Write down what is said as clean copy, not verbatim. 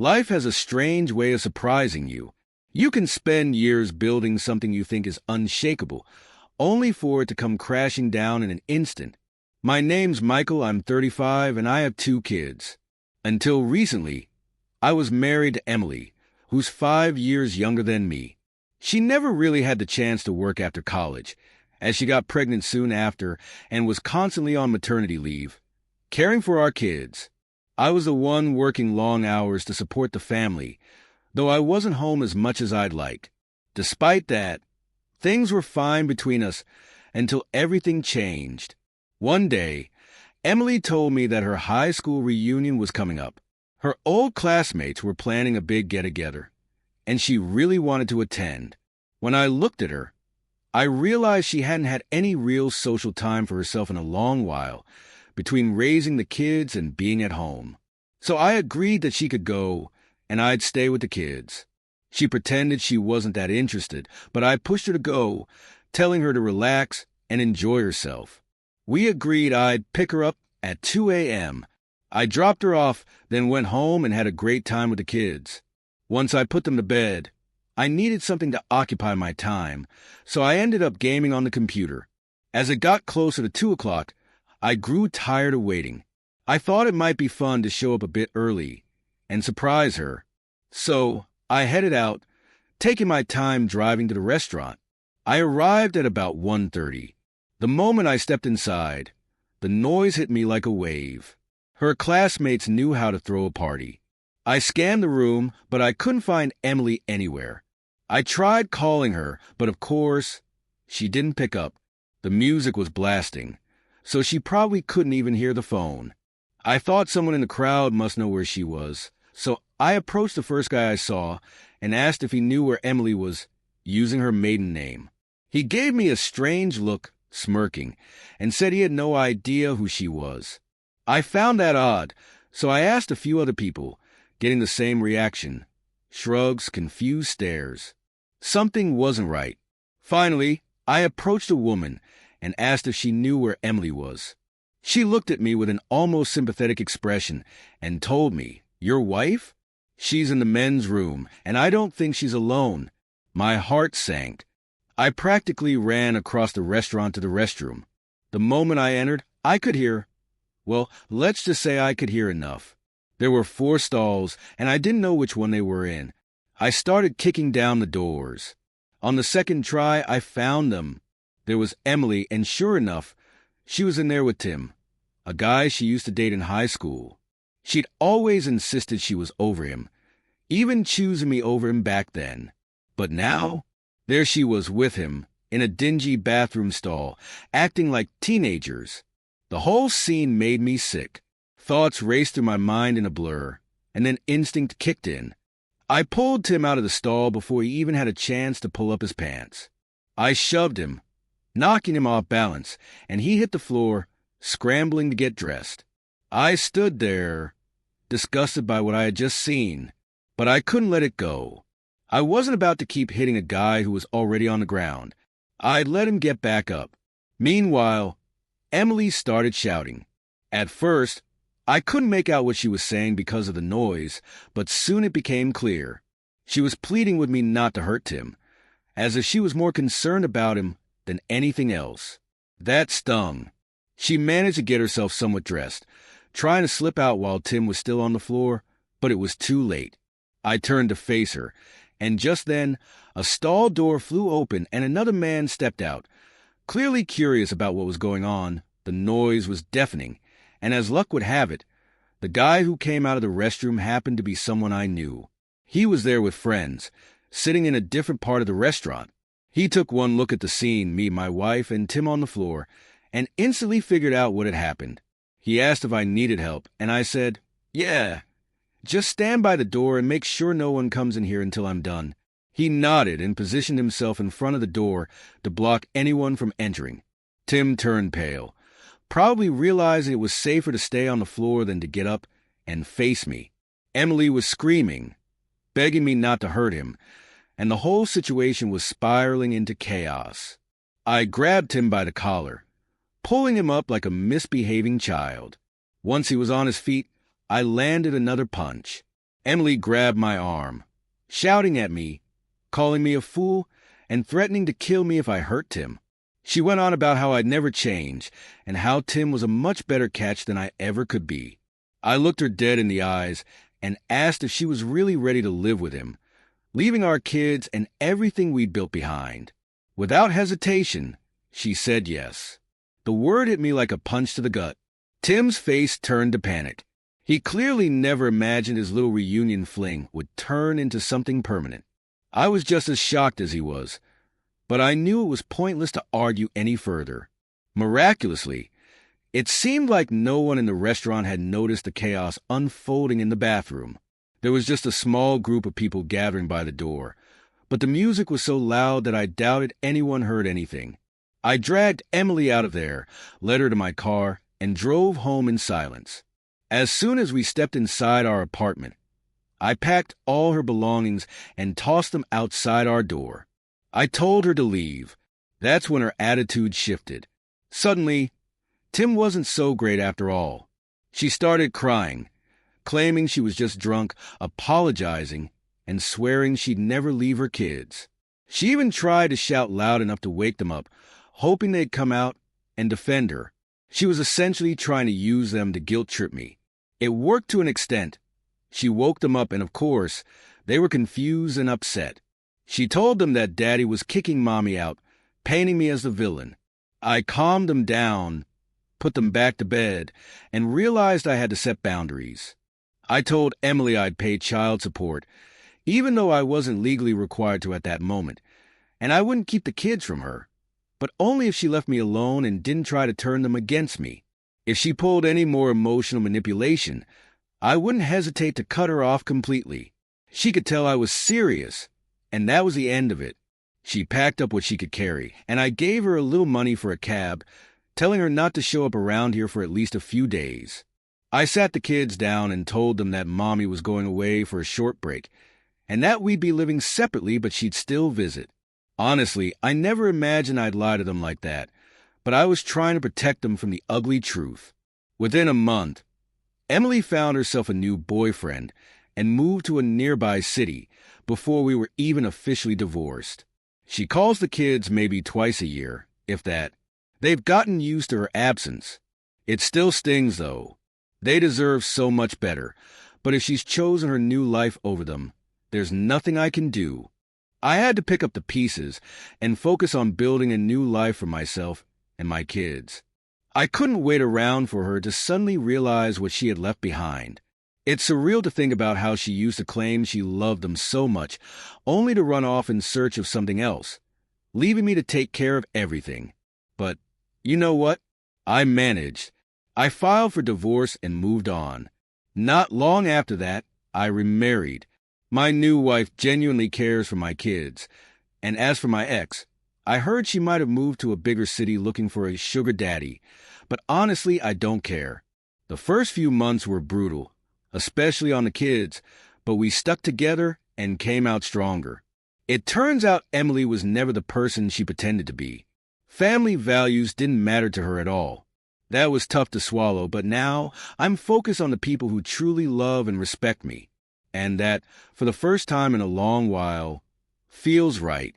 Life has a strange way of surprising you. You can spend years building something you think is unshakable, only for it to come crashing down in an instant. My name's Michael, I'm 35, and I have 2 kids. Until recently, I was married to Emily, who's 5 years younger than me. She never really had the chance to work after college, as she got pregnant soon after and was constantly on maternity leave, caring for our kids. I was the one working long hours to support the family, though I wasn't home as much as I'd like. Despite that, things were fine between us until everything changed. One day, Emily told me that her high school reunion was coming up. Her old classmates were planning a big get-together, and she really wanted to attend. When I looked at her, I realized she hadn't had any real social time for herself in a long while, between raising the kids and being at home. So I agreed that she could go, and I'd stay with the kids. She pretended she wasn't that interested, but I pushed her to go, telling her to relax and enjoy herself. We agreed I'd pick her up at 2 a.m. I dropped her off, then went home and had a great time with the kids. Once I put them to bed, I needed something to occupy my time, so I ended up gaming on the computer. As it got closer to 2 o'clock, I grew tired of waiting. I thought it might be fun to show up a bit early and surprise her. So I headed out, taking my time driving to the restaurant. I arrived at about 1:30. The moment I stepped inside, the noise hit me like a wave. Her classmates knew how to throw a party. I scanned the room, but I couldn't find Emily anywhere. I tried calling her, but of course, she didn't pick up. The music was blasting, so she probably couldn't even hear the phone. I thought someone in the crowd must know where she was, so I approached the first guy I saw and asked if he knew where Emily was, using her maiden name. He gave me a strange look, smirking, and said he had no idea who she was. I found that odd, so I asked a few other people, getting the same reaction: shrugs, confused stares. Something wasn't right. Finally, I approached a woman and asked if she knew where Emily was. She looked at me with an almost sympathetic expression and told me, "Your wife? She's in the men's room, and I don't think she's alone." My heart sank. I practically ran across the restaurant to the restroom. The moment I entered, I could hear, well, let's just say I could hear enough. There were 4 stalls, and I didn't know which one they were in. I started kicking down the doors. On the second try, I found them. There was Emily, and sure enough, she was in there with Tim, a guy she used to date in high school. She'd always insisted she was over him, even choosing me over him back then. But now, there she was with him, in a dingy bathroom stall, acting like teenagers. The whole scene made me sick. Thoughts raced through my mind in a blur, and then instinct kicked in. I pulled Tim out of the stall before he even had a chance to pull up his pants. I shoved him, knocking him off balance, and he hit the floor, scrambling to get dressed. I stood there, disgusted by what I had just seen, but I couldn't let it go. I wasn't about to keep hitting a guy who was already on the ground. I'd let him get back up. Meanwhile, Emily started shouting. At first, I couldn't make out what she was saying because of the noise, but soon it became clear. She was pleading with me not to hurt Tim, as if she was more concerned about him than anything else. That stung. She managed to get herself somewhat dressed, trying to slip out while Tim was still on the floor, but it was too late. I turned to face her, and just then, a stall door flew open and another man stepped out. Clearly curious about what was going on, the noise was deafening, and as luck would have it, the guy who came out of the restroom happened to be someone I knew. He was there with friends, sitting in a different part of the restaurant. He took one look at the scene, me, my wife, and Tim on the floor, and instantly figured out what had happened. He asked if I needed help, and I said, "Yeah, just stand by the door and make sure no one comes in here until I'm done." He nodded and positioned himself in front of the door to block anyone from entering. Tim turned pale, probably realizing it was safer to stay on the floor than to get up and face me. Emily was screaming, begging me not to hurt him, and the whole situation was spiraling into chaos. I grabbed Tim by the collar, pulling him up like a misbehaving child. Once he was on his feet, I landed another punch. Emily grabbed my arm, shouting at me, calling me a fool, and threatening to kill me if I hurt Tim. She went on about how I'd never change, and how Tim was a much better catch than I ever could be. I looked her dead in the eyes and asked if she was really ready to live with him, leaving our kids and everything we'd built behind. Without hesitation, she said yes. The word hit me like a punch to the gut. Tim's face turned to panic. He clearly never imagined his little reunion fling would turn into something permanent. I was just as shocked as he was, but I knew it was pointless to argue any further. Miraculously, it seemed like no one in the restaurant had noticed the chaos unfolding in the bathroom. There was just a small group of people gathering by the door, but the music was so loud that I doubted anyone heard anything. I dragged Emily out of there, led her to my car, and drove home in silence. As soon as we stepped inside our apartment, I packed all her belongings and tossed them outside our door. I told her to leave. That's when her attitude shifted. Suddenly, Tim wasn't so great after all. She started crying, claiming she was just drunk, apologizing, and swearing she'd never leave her kids. She even tried to shout loud enough to wake them up, hoping they'd come out and defend her. She was essentially trying to use them to guilt-trip me. It worked to an extent. She woke them up, and of course, they were confused and upset. She told them that Daddy was kicking Mommy out, painting me as the villain. I calmed them down, put them back to bed, and realized I had to set boundaries. I told Emily I'd pay child support, even though I wasn't legally required to at that moment, and I wouldn't keep the kids from her, but only if she left me alone and didn't try to turn them against me. If she pulled any more emotional manipulation, I wouldn't hesitate to cut her off completely. She could tell I was serious, and that was the end of it. She packed up what she could carry, and I gave her a little money for a cab, telling her not to show up around here for at least a few days. I sat the kids down and told them that Mommy was going away for a short break, and that we'd be living separately, but she'd still visit. Honestly, I never imagined I'd lie to them like that, but I was trying to protect them from the ugly truth. Within a month, Emily found herself a new boyfriend and moved to a nearby city before we were even officially divorced. She calls the kids maybe twice a year, if that. They've gotten used to her absence. It still stings, though. They deserve so much better, but if she's chosen her new life over them, there's nothing I can do. I had to pick up the pieces and focus on building a new life for myself and my kids. I couldn't wait around for her to suddenly realize what she had left behind. It's surreal to think about how she used to claim she loved them so much, only to run off in search of something else, leaving me to take care of everything. But you know what? I managed. I filed for divorce and moved on. Not long after that, I remarried. My new wife genuinely cares for my kids. And as for my ex, I heard she might have moved to a bigger city looking for a sugar daddy. But honestly, I don't care. The first few months were brutal, especially on the kids, but we stuck together and came out stronger. It turns out Emily was never the person she pretended to be. Family values didn't matter to her at all. That was tough to swallow, but now I'm focused on the people who truly love and respect me. And that, for the first time in a long while, feels right.